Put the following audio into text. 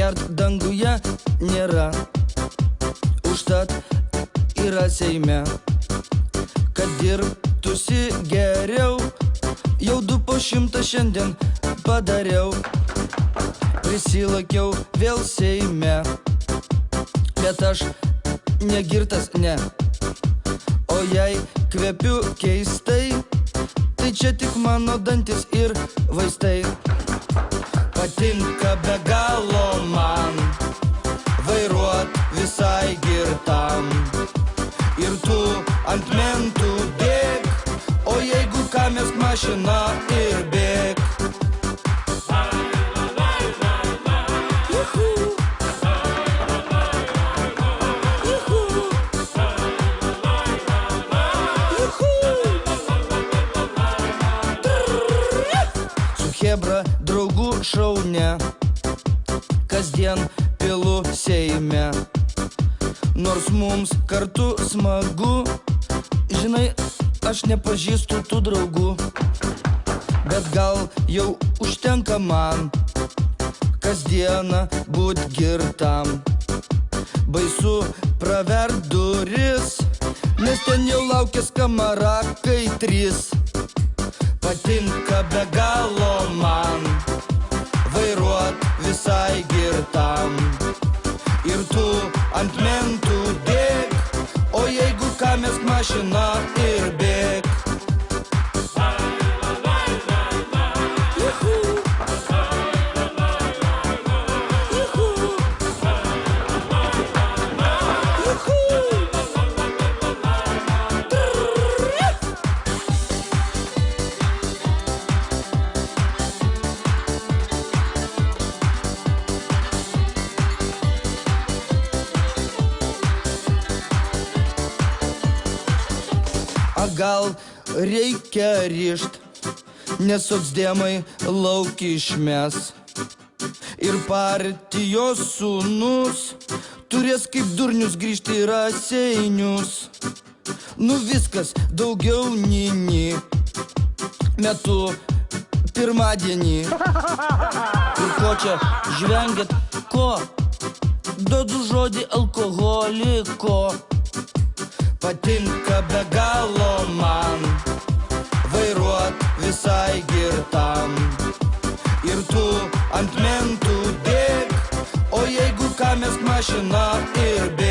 Gert danguje nėra, užtat yra Seime, kad dirbtųsi geriau. Jau 200 šiandien padariau, prisilakiau vėl Seime, bet aš negirtas, ne. O jei kvepiu keistai, tai čia tik mano dantis ir vaistai. Patinka be galo man vairuot visai girtam, ir tu ant mentų bėg, o jeigu ką mesk mašiną ir bėg. Chebra draugų šaune, kasdien pilu Seime, nors mums kartu smagu. Žinai, aš nepažįstu tų draugų, bet gal jau užtenka man kasdieną būt girtam. Baisu pravert duris, nes ten jau laukia skamarakai 3. Patinka be galo man vairuot visai girtam, ir tu ant mentų bėg, o jeigu ką mesk mašiną ir bėg. Gal reikia ryžt, nes socdemai lauk išmes, ir partijos sūnus turės kaip durnius grįžti į Raseinius. Nu viskas, daugiau nini, metu pirmadienį. Ir ko čia žvengiat, ko? Duodu žodį alkoholiko. Patinka be galo man vairuot visai girtam, ir tu ant mentų bėg, o jeigu ką mesk mašiną ir bėg.